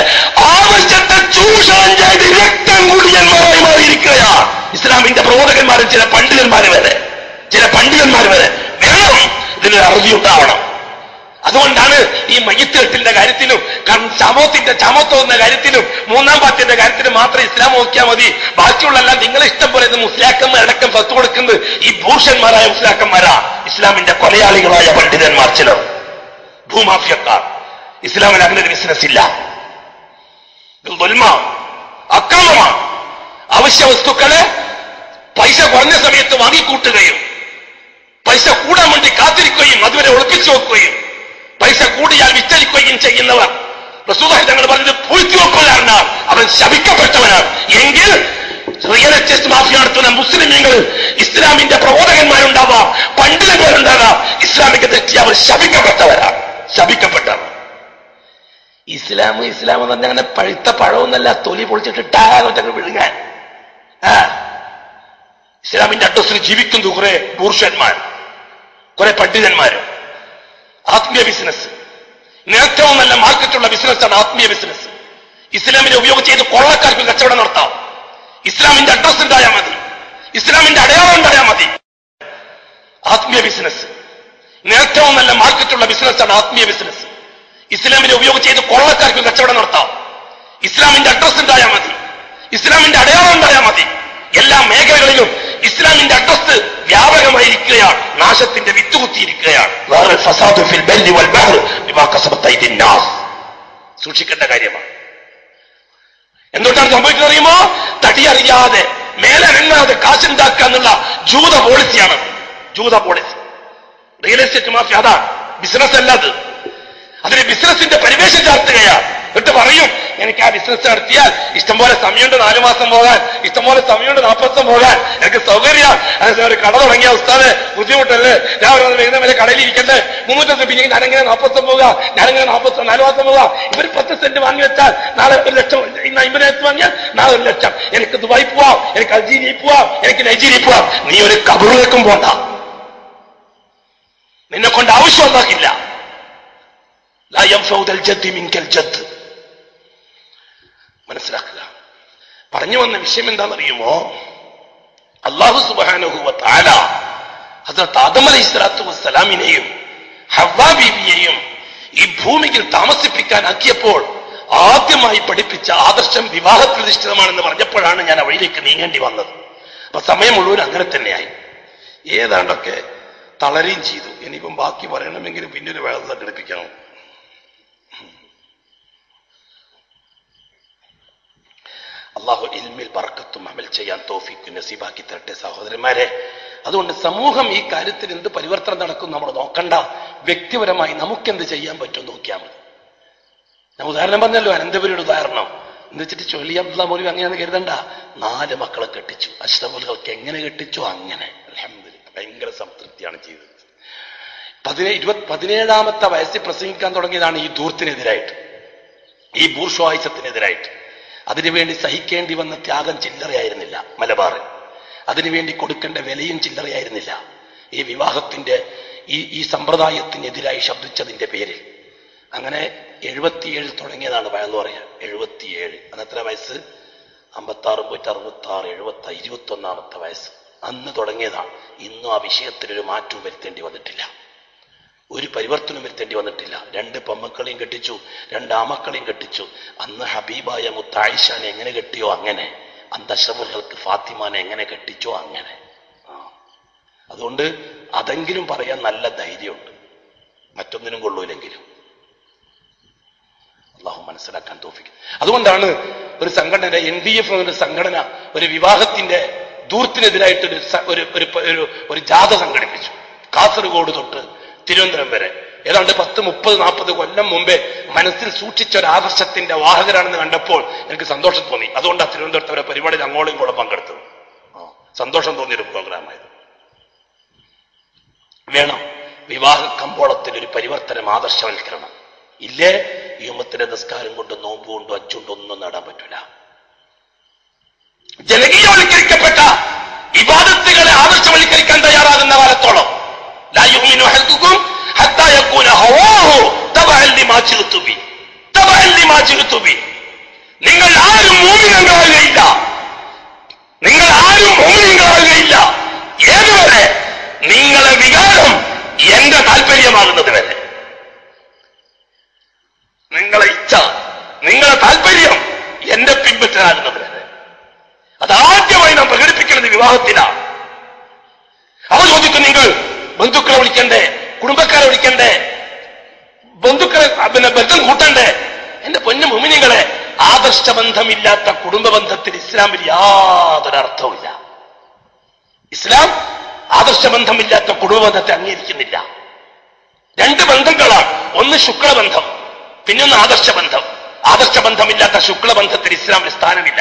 ആവശ്യത്തെ ചൂഷണം ചെയ്ത് രക്തം കുടിയന്മാരായി മാറിയിരിക്കുകയാണ് ഇസ്ലാമിന്റെ പ്രബോധകന്മാരും ചില പണ്ഡിതന്മാർ വരെ. വേണം ഇതിനൊരു അറുതി ഉണ്ടാവണം. അതുകൊണ്ടാണ് ഈ മയ്യിത്ത് കെട്ടിന്റെ കാര്യത്തിലും ചാമത്തോന്ന കാര്യത്തിലും 3-ാം പാത്തിന്റെ കാര്യത്തിലും മാത്രം ഇസ്ലാം നോക്കിയാൽ മതി, ബാക്കിയുള്ളെല്ലാം നിങ്ങളെ ഇഷ്ടം പോലെ മുസ്ലിയാക്കന്മാരടക്കം ഫത്വ കൊടുക്കുന്നത് ഈ ഭൂഷന്മാരായ മുസ്ലിയാക്കന്മാരാ, ഇസ്ലാമിന്റെ കൊലയാളികളായ പണ്ഡിതന്മാർ ചിലർ, ഭൂമാഫിയക്കാർ. ഇസ്ലാമിൽ അങ്ങനെ ഒരു ബിസിനസ് ഇല്ല. അക്രമമാണ്. അവശ്യ വസ്തുക്കളെ പൈസ കുറഞ്ഞ സമയത്ത് വാങ്ങിക്കൂട്ടുകയും പൈസ കൂടാൻ വേണ്ടി കാത്തിരിക്കുകയും അതുവരെ ഒളിപ്പിച്ചു വെക്കുകയും പൈസ കൂടിയാൽ വിറ്റഴിക്കുകയും ചെയ്യുന്നവർ റസൂലുള്ളാഹി തങ്ങൾ പറഞ്ഞത് പൂഴ്ത്തിവെപ്പുകാരനാണ്, അവൻ ശപിക്കപ്പെട്ടവനാണ്. എങ്കിൽ റിയൽ എസ്റ്റേറ്റ് മാഫിയ നടത്തുന്ന മുസ്ലിമീങ്ങൾ ഇസ്ലാമിന്റെ പ്രബോധകന്മാരുണ്ടാവാം, പണ്ഡിതന്മാരുണ്ടാകാം, ഇസ്ലാമിക തെറ്റി അവർ ശപിക്കപ്പെട്ടവർ. ഇസ്ലാം എന്ന് പറഞ്ഞാൽ അങ്ങനെ പഴുത്ത പഴമൊന്നല്ല, തൊലി പൊളിച്ചിട്ട് ടാറ്റൊക്കെ വിഴുങ്ങാൻ. ഇസ്ലാമിന്റെ അഡ്രസ്സിൽ ജീവിക്കുന്നു കുറെ ബൂർഷന്മാർ, കുറെ പണ്ഡിതന്മാരും. ആത്മീയ ബിസിനസ് ഏറ്റവും നല്ല മാർക്കറ്റുള്ള ബിസിനസ്സാണ് ആത്മീയ ബിസിനസ്. ഇസ്ലാമിനെ ഉപയോഗിച്ച് ചെയ്ത് കൊള്ളക്കാർക്ക് കച്ചവടം നടത്താം. ഇസ്ലാമിന്റെ അഡ്രസ് ഉണ്ടായാൽ മതി, ഇസ്ലാമിന്റെ അടയാളം ഉണ്ടായാൽ മതി. ആത്മീയ ബിസിനസ് ഏറ്റവും നല്ല മാർക്കറ്റുള്ള ബിസിനസ്സാണ് ആത്മീയ ബിസിനസ്. ഇസ്ലാമിനെ ഉപയോഗിച്ച് ചെയ്ത് കൊള്ളക്കാർക്ക് കച്ചവടം നടത്താം. ഇസ്ലാമിന്റെ അഡ്രസ് ഉണ്ടായാൽ മതി, ഇസ്ലാമിന്റെ അടയാളം ഉണ്ടായാൽ മതി. എല്ലാ മേഖലകളിലും ഇസ്ലാമിന്റെ അഡ്രസ് വ്യാപകമായിരിക്കുകയാണ്, നാശത്തിന്റെ വിത്ത് കുത്തിയിരിക്കുകയാണ്. സൂക്ഷിക്കേണ്ട കാര്യമാണ്. എന്തുകൊണ്ടാണ് സംഭവിക്കുന്നത് അറിയുമോ? തടിയറിയാതെ മേലനങ്ങാതെ കാശുണ്ടാക്കുക എന്നുള്ള ജൂത പോളിസിയാണ്. ജൂത പോളിസി റിയൽ എസ്റ്റേറ്റ് മാഫിയ അതാണ്. ബിസിനസ് അല്ലാത്, അതിന് ബിസിനസിന്റെ പരിവേഷം ചാർത്തുകയാണ്. എന്നിട്ട് പറയും, എനിക്ക് ആ ബിസിനസ് നടത്തിയാൽ ഇഷ്ടംപോലെ സമയമുണ്ട് 4 മാസം പോകാൻ, ഇഷ്ടംപോലെ സമയമുണ്ട് 40 ദിവസം പോകാൻ, എനിക്ക് സൗകര്യമാണ്. ഒരു കട തുടങ്ങിയ ഉസ്താദ് ബുദ്ധിമുട്ടല്ലേ, രാവിലെ വൈകുന്നേരം വരെ കടയിൽ ഇരിക്കണ്ടേ, 300 ദിവസം പിന്നെ ഞാനെങ്ങനെ 40 ദിവസം പോകാം, ഞാനെങ്ങനെ 4 മാസം പോകാം. ഇവർ 10 സെന്റ് വാങ്ങി വെച്ചാൽ നാളെ 1 ലക്ഷം, ഇന്ന് 50,000 വാങ്ങിയാൽ നാളെ 1 ലക്ഷം. എനിക്ക് ദുബായി പോവാം, എനിക്ക് അൾജീരിയയിൽ പോവാം, എനിക്ക് നൈജീരിയയിൽ പോവാം. നീ ഒരു കബറിലേക്കും പോണ്ട, നിന്നെ കൊണ്ട് ആവശ്യം ഉണ്ടാക്കില്ല. മനസ്സിലാക്കുക. പറഞ്ഞു വന്ന വിഷയം എന്താണെന്നറിയുമോ? അല്ലാഹു സുബ്ഹാനഹു വ തആല ഹസ്രത്ത് ആദം അലൈഹിസ്സലാത്തു വസ്സലാമിനെയും ഹവ്വാ ബീവിയെയും ഈ ഭൂമിയിൽ താമസിപ്പിക്കാൻ ആക്കിയപ്പോൾ ആദ്യമായി പഠിപ്പിച്ച ആദർശം വിവാഹത്തിൽ അധിഷ്ഠിതമാണെന്ന് പറഞ്ഞപ്പോഴാണ് ഞാൻ ആ വഴിയിലേക്ക് നീങ്ങേണ്ടി വന്നത്. അപ്പൊ സമയം മുഴുവൻ അങ്ങനെ തന്നെയായി. ഏതാണ്ടൊക്കെ തളരുകയും ചെയ്തു. ഇനിയിപ്പം ബാക്കി പറയണമെങ്കിൽ പിന്നൊരു വേള സംഘടിപ്പിക്കണം. അള്ളാഹു ഇൽമിൽ ബർക്കത്തും അമൽ ചെയ്യാൻ തൗഫീഖ് നസീബാക്കി തരട്ടെ സഹോദരന്മാരെ. അതുകൊണ്ട് സമൂഹം ഈ കാര്യത്തിൽ എന്ത് പരിവർത്തനം നടക്കും നമ്മൾ നോക്കണ്ട. വ്യക്തിപരമായി നമുക്കെന്ത് ചെയ്യാൻ പറ്റും നോക്കിയാൽ മതി. ഞാൻ ഉദാഹരണം പറഞ്ഞല്ലോ, അനന്തപുരിയുടെ ഉദാഹരണം എന്ന് വെച്ചിട്ട് ചൊല്ലി അബ്ദുള്ള മൗലവി അങ്ങനെയാന്ന് കരുതണ്ട. 4 മക്കളെ കെട്ടിച്ചു. അഷ്റഫുൽഖൽക്ക് എങ്ങനെ കെട്ടിച്ചു അങ്ങനെ അൽഹംദുലില്ലാഹ് ഭയങ്കര സംതൃപ്തിയാണ് ചെയ്തത്. 17ാമത്തെ വയസ്സിൽ പ്രസംഗിക്കാൻ തുടങ്ങിയതാണ് ഈ ധൂർത്തിനെതിരായിട്ട്, ഈ ബൂർഷ്വായിസത്തിനെതിരായിട്ട്. അതിനുവേണ്ടി സഹിക്കേണ്ടി വന്ന ത്യാഗം ചില്ലറയായിരുന്നില്ല മലബാറിൽ. അതിനുവേണ്ടി കൊടുക്കേണ്ട വിലയും ചില്ലറയായിരുന്നില്ല. ഈ വിവാഹത്തിന്റെ ഈ സമ്പ്രദായത്തിനെതിരായി ശബ്ദിച്ചതിന്റെ പേരിൽ. അങ്ങനെ 77 തുടങ്ങിയതാണ് വയന്ന് പറയാ. 77 അതെത്ര വയസ്സ്? 56 പോയിട്ട് 66, 70, 21ാമത്തെ വയസ്സ് അന്ന് തുടങ്ങിയതാണ്. ഇന്നും ആ വിഷയത്തിലൊരു മാറ്റവും വരുത്തേണ്ടി വന്നിട്ടില്ല, ഒരു പരിവർത്തനം വരുത്തേണ്ടി വന്നിട്ടില്ല. 2 പെമ്മക്കളെയും കെട്ടിച്ചു, 2 ആമക്കളെയും കെട്ടിച്ചു. അന്ന് ഹബീബായ മുത്തായിഷാനെ എങ്ങനെ കെട്ടിയോ അങ്ങനെ, അന്ന് അഷ്റഫുൽഖൽക്ക് ഫാത്തിമാനെ എങ്ങനെ കെട്ടിച്ചോ അങ്ങനെ. അതുകൊണ്ട് അതെങ്കിലും പറയാൻ നല്ല ധൈര്യമുണ്ട്, മറ്റൊന്നിനും കൊള്ളൂലെങ്കിലും. അള്ളാഹു മനസ്സിലാക്കാൻ തൗഫീഖ്. അതുകൊണ്ടാണ് ഒരു സംഘടന, NDF എന്ന സംഘടന ഒരു വിവാഹത്തിന്റെ ധൂർത്തിനെതിരായിട്ട് ഒരു ജാഥ സംഘടിപ്പിച്ചു. കാസർഗോഡ് തൊട്ട് തിരുവനന്തപുരം വരെ. ഏതാണ്ട് 10, 30, 40 കൊല്ലം മുമ്പേ മനസ്സിൽ സൂക്ഷിച്ച ഒരു ആദർശത്തിന്റെ വാഹകരാണെന്ന് കണ്ടപ്പോൾ എനിക്ക് സന്തോഷം തോന്നി. അതുകൊണ്ടാണ് തിരുവനന്തപുരത്ത് അവരെ പരിപാടിയിൽ അങ്ങോളം കൂടെ പങ്കെടുത്തത്. സന്തോഷം തോന്നിയൊരു പ്രോഗ്രാമായത്. വേണം വിവാഹ കമ്പോളത്തിൽ ഒരു പരിവർത്തനം, ആദർശവൽക്കരണം. ഇല്ലേ ഈ ഉമ്മത്തിലെ നിസ്കാരം കൊണ്ട്, നോമ്പ് കൊണ്ട്, ഹജ്ജ് കൊണ്ട് ഒന്നും നേടാൻ പറ്റൂല. ജനകീയവൽക്കരിക്കപ്പെട്ട ഇബാദത്തുകളെ ആദർശവൽക്കരിക്കാൻ തയ്യാറാകുന്ന കാലത്തോളം ലാ യുമിനു അഹദുകും ഹത്താ യകൂന ഹവാഹു തബഅൻ ലിമാ ജിഅ്തു ബി, തബഅൻ ലിമാ ജിഅ്തു ബി. നിങ്ങൾ ആരും മുഅ്മിനീങ്ങളാകുകയില്ല, നിങ്ങൾ ആരും മുഅ്മിനീങ്ങളാകുകയില്ല ഏതുവരെ? നിങ്ങളെ വികാരം എന്റെ താല്പര്യമാകുന്നത് വരെ. നിങ്ങളെ ഇച്ഛ, നിങ്ങളെ താല്പര്യം എന്റെ പിൻപറ്റാകുന്നത് വരെ. അതാദ്യമായി നാം പ്രകടിപ്പിക്കുന്നത് വിവാഹത്തിലാണ്. അവ ചോദിക്കും, നിങ്ങൾ ബന്ധുക്കളെ വിളിക്കണ്ടേ, കുടുംബക്കാരെ വിളിക്കണ്ടേ, ബന്ധുക്കളെ ബന്ധം കൂട്ടണ്ടേ? എന്റെ പൊന്നു മുഅ്മിനീങ്ങളെ, ആദർശബന്ധമില്ലാത്ത കുടുംബ ബന്ധത്തിൽ ഇസ്ലാമിൽ യാതൊരർത്ഥവുമില്ല. ഇസ്ലാം ആദർശബന്ധമില്ലാത്ത കുടുംബ ബന്ധത്തെ അംഗീകരിക്കുന്നില്ല. 2 ബന്ധങ്ങളാണ്. ഒന്ന് ശുക്ലബന്ധം, പിന്നൊന്ന് ആദർശബന്ധം. ആദർശബന്ധമില്ലാത്ത ശുക്ലബന്ധത്തിൽ ഇസ്ലാമിന് സ്ഥാനമില്ല.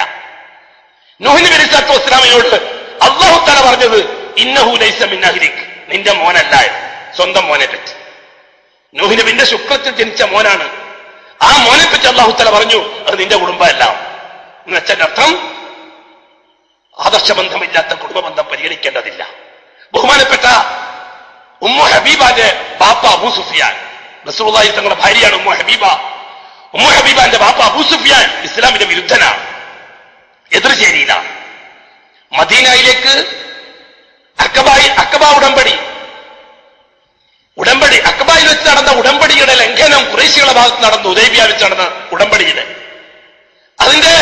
നൂഹ് നബി അലൈഹിസ്സലാത്തു വസ്സലാമിനോട് അല്ലാഹു തആല പറഞ്ഞത് ഇന്നഹു ലൈസ മിൻ അഹ്ലിക്, നിന്റെ മോനല്ല. സ്വന്തം മോനെ പറ്റി. നൂഹ് നബിന്റെ ശുക്ലത്തിൽ ജനിച്ച മോനാണ്. ആ മോനെ പറ്റി അല്ലാഹു തആല പറഞ്ഞു അത് നിന്റെ കുടുംബമല്ല. എന്ന് വെച്ചാൽ അർത്ഥം ആദർശബന്ധമില്ലാത്ത കുടുംബബന്ധം പരിഗണിക്കേണ്ടതില്ല. ബഹുമാനപ്പെട്ട ഉമ്മു ഹബീബാന്റെ ബാപ്പ അബൂ സുഫിയാൻ, റസൂലുള്ളാഹി തങ്ങളുടെ ഭാര്യയാണ് ഉമ്മു ഹബീബ. ഉമ്മു ഹബീബാന്റെ ബാപ്പ അബൂ സുഫിയാൻ ഇസ്ലാമിന്റെ വിരുദ്ധനാണ്, എതിർചേരിയിലാണ്. മദീനയിലേക്ക് അക്കബ ഉടമ്പടി അക്കബയിൽ വെച്ച് നടന്ന ഉടമ്പടിയുടെ ലംഘനം ഖുറൈശികളുടെ ഭാഗത്ത് നടന്നു. ഹുദൈബിയ വെച്ച് നടന്ന ഉടമ്പടിയുടെ അതിന്റെ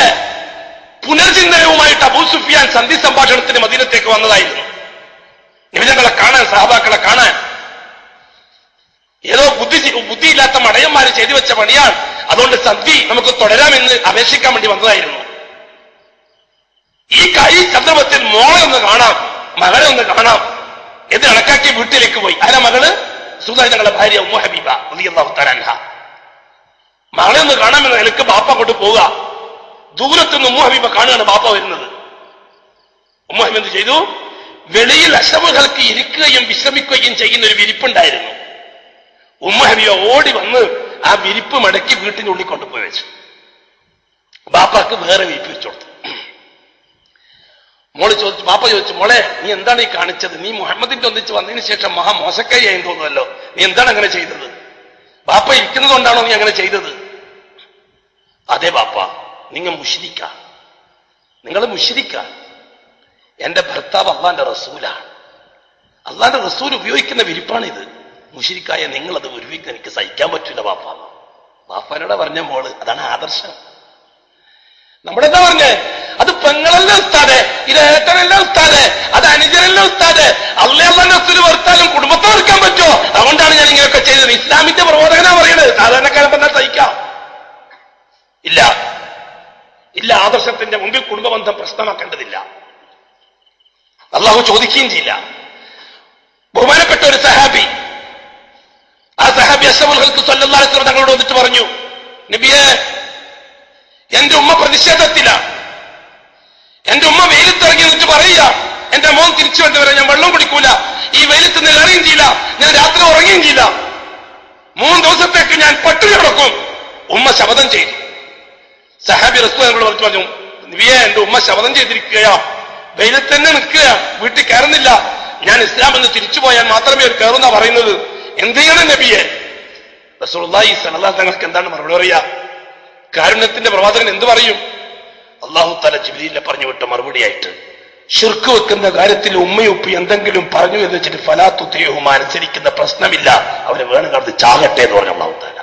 പുനർചിന്തനവുമായിട്ട് അബൂ സുഫിയാൻ സന്ധി സംഭാഷണത്തിന് മദീനത്തേക്ക് വന്നതായിരുന്നു. നിമിഷങ്ങളെ കാണാൻ, സഹാബാക്കളെ കാണാൻ. ഏതോ ബുദ്ധിയില്ലാത്ത മടയന്മാര് ചെയ്തു വെച്ച പണിയാണ്, അതുകൊണ്ട് സന്ധി നമുക്ക് തുടരാമെന്ന് അപേക്ഷിക്കാൻ വേണ്ടി വന്നതായിരുന്നു. ഈ സന്ദർഭത്തിൽ മോളെ ഒന്ന് കാണാം, മകളെ ഒന്ന് കാണാം എന്ന് കണക്കാക്കി വീട്ടിലേക്ക് പോയി. ആരാ മകള്? റസൂലുള്ളാഹി തങ്ങളുടെ ഭാര്യ ഉമ്മു ഹബീബ റളിയല്ലാഹു തആല അൻഹ. മകളെ ഒന്ന് കാണാമെന്ന് നിലക്ക് ബാപ്പ കൊണ്ട് പോവുക. ദൂരത്തുനിന്ന് ഉമ്മു ഹബീബ കാണുകയാണ് ബാപ്പ വരുന്നത്. ഉമ്മു ഹബീബ എന്ത് ചെയ്തു? വെളിയിൽ അശ്റഫുൽഖൽക്ക് ഇരിക്കുകയും വിശ്രമിക്കുകയും ചെയ്യുന്ന ഒരു വിരിപ്പുണ്ടായിരുന്നു. ഉമ്മു ഹബീബ ഓടി വന്ന് ആ വിരിപ്പ് മടക്കി വീട്ടിനുള്ളിൽ കൊണ്ടുപോയി വെച്ചു. ബാപ്പാക്ക് വേറെ വിരിപ്പ് വെച്ചു കൊടുത്തു. ബാപ്പ ചോദിച്ചു, മോളെ നീ എന്താണ് ഈ കാണിച്ചത്? നീ മുഹമ്മദിന്റെ ഒന്നിച്ച് വന്നതിന് ശേഷം മഹാ മോശക്കാരിയായി തോന്നുമല്ലോ, നീ എന്താണ് അങ്ങനെ ചെയ്തത്? ബാപ്പ ഇരിക്കുന്നത് കൊണ്ടാണോ നീ അങ്ങനെ ചെയ്തത്? അതെ ബാപ്പ, നിങ്ങൾ മുശ്രിക്ക. എന്റെ ഭർത്താവ് അള്ളാന്റെ റസൂലാണ്. അള്ളാന്റെ റസൂൽ ഉപയോഗിക്കുന്ന വിരിപ്പാണിത്. മുശ്രിക്കായ നിങ്ങളത് ഉപയോഗിക്കാൻ എനിക്ക് സഹിക്കാൻ പറ്റില്ല ബാപ്പ. ബാപ്പാനോട് പറഞ്ഞ മോള്, അതാണ് ആദർശം. നമ്മളെന്താ പറഞ്ഞേ? അത് പെങ്ങളല്ല ഉസ്താദെ, ഇത് ഏട്ടനല്ല ഉസ്താദെ, അത് അനുജനല്ല ഉസ്താദെ. അള്ളാഹുവിന്റെ റസൂൽ വെറുത്താലും കുടുംബത്തെ വെറുക്കാൻ പറ്റുമോ? അതുകൊണ്ടാണ് ഞാൻ ഇങ്ങനെയൊക്കെ ചെയ്തത്. ഇസ്ലാമിന്റെ പ്രബോധകനാ പറയുന്നത്. സാധാരണക്കാരൻ പറഞ്ഞാൽ സഹിക്കാം. ഇല്ല ഇല്ല, ആദർശത്തിന്റെ മുമ്പിൽ കുടുംബബന്ധം പ്രശ്നമാക്കേണ്ടതില്ല. അള്ളാഹു ചോദിക്കുകയും ചെയ്യില്ല. ബഹുമാനപ്പെട്ട ഒരു സഹാബി, ആ സഹാബി അഷ്റഫുൽ ഖൽഖ് സ്വല്ലല്ലാഹു അലൈഹി വസല്ലം തങ്ങളോട് വന്നിട്ട് പറഞ്ഞു, നബിയെ, എന്റെ ഉമ്മ പ്രതിഷേധത്തിലാണ്. എന്റെ ഉമ്മ വെയിലത്തിറങ്ങി എന്നിട്ട് പറയുക, എന്റെ മോൻ തിരിച്ചു കൊണ്ടുവരാൻ ഞാൻ വെള്ളം കുടിക്കൂല, ഈ വെയിലത്ത് നിന്ന് ഇറങ്ങുകയും ചെയ്യില്ല, ഞാൻ രാത്രി ഉറങ്ങുകയും ചെയ്യില്ല, 3 ദിവസത്തേക്ക് ഞാൻ പട്ടിണി കിടക്കും. ഉമ്മ ശപഥം ചെയ്തു. സഹാബി റസൂൽ വിളിച്ചു പറഞ്ഞു, നബിയെ, എന്റെ ഉമ്മ ശപഥം ചെയ്തിരിക്കുകയാ, വെയിലത്ത് തന്നെ നിൽക്കുക, വീട്ടിൽ കയറുന്നില്ല, ഞാൻ ഇസ്ലാം എന്ന് തിരിച്ചു പോയാൽ മാത്രമേ ഒരു കയറുന്ന പറയുന്നത്, എന്ത് ചെയ്യണം നബിയെ? റസൂലുള്ളാഹി സ്വല്ലല്ലാഹു അലൈഹി വസല്ലം തങ്ങൾക്ക് എന്താണ് മറുപടി പറയാ? കാരുണ്യത്തിന്റെ പ്രവാചകൻ എന്ത് പറയും? അല്ലാഹു തആല ജിബ്രീലിനെ പറഞ്ഞു വിട്ട മറുപടിയായിട്ട്, ശിർക്ക് വെക്കുന്ന കാര്യത്തിൽ ഉമ്മയും ഉപ്പി എന്തെങ്കിലും പറഞ്ഞു എന്ന് വെച്ചിട്ട് ഫലാ തുതിഉഹുമാ, അനുസരിക്കുന്ന പ്രശ്നമില്ല, അവരെ വേണം കടന്ന് ചാകട്ടെ എന്ന് പറഞ്ഞു അല്ലാഹു തആല.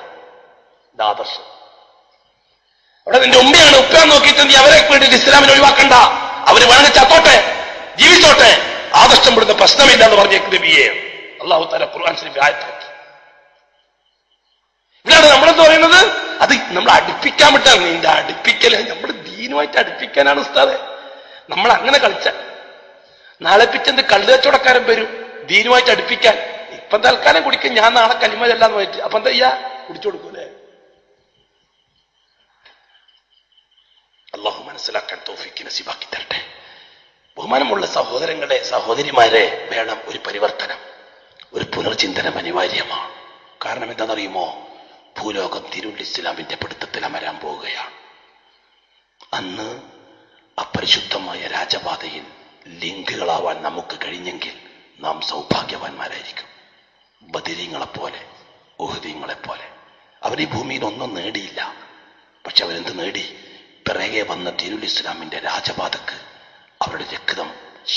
ആദർശം അവിടെ നിന്റെ ഉമ്മയാണ് ഉപ്പയാന്ന് നോക്കിയിട്ട് നീ അവരെ വേണ്ടിയിട്ട് ഇസ്ലാമിനെ ഒഴിവാക്കണ്ട, അവര് വേണമെങ്കിൽ ചത്തോട്ടെ, ജീവിച്ചോട്ടെ, ആദർശം വിടുന്ന പ്രശ്നമില്ല എന്ന് പറഞ്ഞേക്ക് നബിയെ. അല്ലാഹു തആല ഖുർആൻ ശരീഫ് ആയത്താക്കി. ഇവിടെയാണ് നമ്മളെന്ത് പറയുന്നത്? അത് നമ്മൾ അടുപ്പിക്കാൻ വിട്ടാണ്. നിന്റെ അടുപ്പിക്കല് നമ്മൾ ദീനുമായിട്ട് അടുപ്പിക്കാനാണ് ഉസ്താദെ. നമ്മൾ അങ്ങനെ കളിച്ച നാളെ പിറ്റെന്ത് കള്ളു കച്ചവടക്കാരൻ വരും ദീനുമായിട്ട് അടുപ്പിക്കാൻ. ഇപ്പം തൽക്കാലം കുടിക്കാൻ, ഞാൻ നാളെ കലിമ ചെല്ലാന്ന് പോയിട്ട് അപ്പൊ എന്താ ചെയ്യാ? കുടിച്ചു കൊടുക്കൂലേ? അള്ളാഹു മനസ്സിലാക്കാൻ തൗഫീഖ് നസീബാക്കി തരട്ടെ. ബഹുമാനമുള്ള സഹോദരങ്ങളെ, സഹോദരിമാരെ, വേണം ഒരു പരിവർത്തനം, ഒരു പുനർചിന്തനം അനിവാര്യമാണ്. കാരണം എന്താണെന്നറിയുമോ? ഭൂലോകം തിരുൽ ഇസ്ലാമിന്റെ പിടുത്തത്തിൽ അമരാൻ പോവുകയാണ്. അന്ന് അപരിശുദ്ധമായ രാജപാതയിൽ ലിങ്കുകളാവാൻ നമുക്ക് കഴിഞ്ഞെങ്കിൽ നാം സൗഭാഗ്യവാന്മാരായിരിക്കും. ബദരീങ്ങളെപ്പോലെ, ഉഹദീങ്ങളെപ്പോലെ. അവർ ഈ ഭൂമിയിൽ ഒന്നും നേടിയില്ല. പക്ഷെ അവരെന്ത് നേടി? പിറകെ വന്ന ദീനുൽ ഇസ്ലാമിന്റെ രാജപാതക്ക് അവരുടെ രക്തം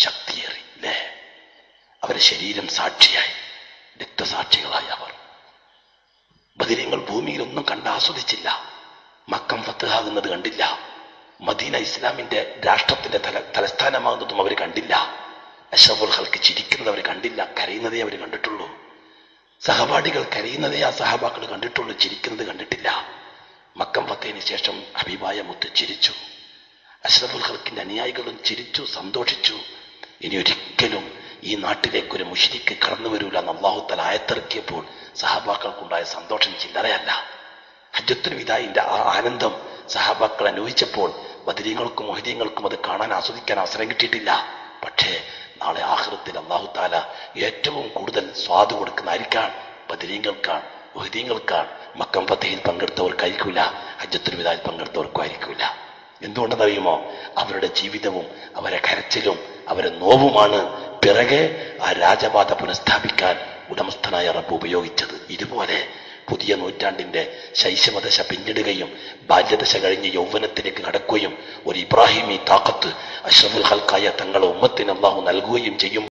ശക്തിയേറി, അല്ലേ? അവരുടെ ശരീരം സാക്ഷിയായി, രക്തസാക്ഷികളായി അവർ. ബദരീങ്ങൾ ഭൂമിയിൽ ഒന്നും കണ്ട് ആസ്വദിച്ചില്ല. മക്കം ഫത്ഹാകുന്നത് കണ്ടില്ല. മദീന ഇസ്ലാമിന്റെ രാഷ്ട്രത്തിന്റെ തലസ്ഥാനമാകുന്നതും അവർ കണ്ടില്ല. അഷ്റഫുൽ ഖൽഖ് ചിരിക്കുന്നത് അവർ കണ്ടില്ല, കരയുന്നതേ അവർ കണ്ടിട്ടുള്ളൂ. സഹപാഠികൾ കരയുന്നതേ ആ സഹബാക്കൾ കണ്ടിട്ടുള്ളൂ, ചിരിക്കുന്നത് കണ്ടിട്ടില്ല. മക്കം ഫത്തഹിന് ശേഷം ഹബീബായ മുത്ത് ചിരിച്ചു. അഷ്റഫുൽ ഖൽഖിന്റെ അനുയായികളും ചിരിച്ചു, സന്തോഷിച്ചു. ഇനി ഒരിക്കലും ഈ നാട്ടിലേക്കൊരു മുശ്രിക്ക് കടന്നു വരൂല എന്ന് അല്ലാഹു തആല ആയത്തിറക്കിയപ്പോൾ സഹാബാക്കൾക്കുണ്ടായ സന്തോഷം ചില്ലറയല്ല. ഹജ്ജത്തുൽ വിദാഇന്റെ ആ ആനന്ദം സഹാബാക്കൾ അനുഭവിച്ചപ്പോൾ ബദരീങ്ങൾക്കും മുഹദീങ്ങൾക്കും അത് കാണാൻ, ആസ്വദിക്കാൻ അവസരം കിട്ടിയിട്ടില്ല. പക്ഷേ നാളെ ആഖിറത്തിൽ അല്ലാഹു തആല ഏറ്റവും കൂടുതൽ സ്വാദ് കൊടുക്കുന്ന ആർക്കാണ്? ബദരീങ്ങൾക്കാണ്, മുഹദീങ്ങൾക്കാണ്. മക്കം ഫത്തഹിൽ പങ്കെടുത്തവർക്കായിരിക്കില്ല, ഹജ്ജത്തുൽ വിദാഇൽ പങ്കെടുത്തവർക്കും ആയിരിക്കില്ല. എന്തുകൊണ്ടെന്നറിയുമോ? അവരുടെ ജീവിതവും അവരെ കരച്ചിലും അവരെ നോവുമാണ് പിറകെ ആ രാജപാത പുനഃസ്ഥാപിക്കാൻ ഉടമസ്ഥനായ റബ്ബ് ഉപയോഗിച്ചത്. ഇതുപോലെ പുതിയ നൂറ്റാണ്ടിന്റെ ശൈശവദശ പിന്നിടുകയും ബാല്യദശ കഴിഞ്ഞ് യൗവനത്തിലേക്ക് കടക്കുകയും ഒരു ഇബ്രാഹിമി താക്കത്ത് അഷ്റഫുൽ ഖൽഖായ തങ്ങളെ ഉമ്മത്തിന് അല്ലാഹു നൽകുകയും ചെയ്യും.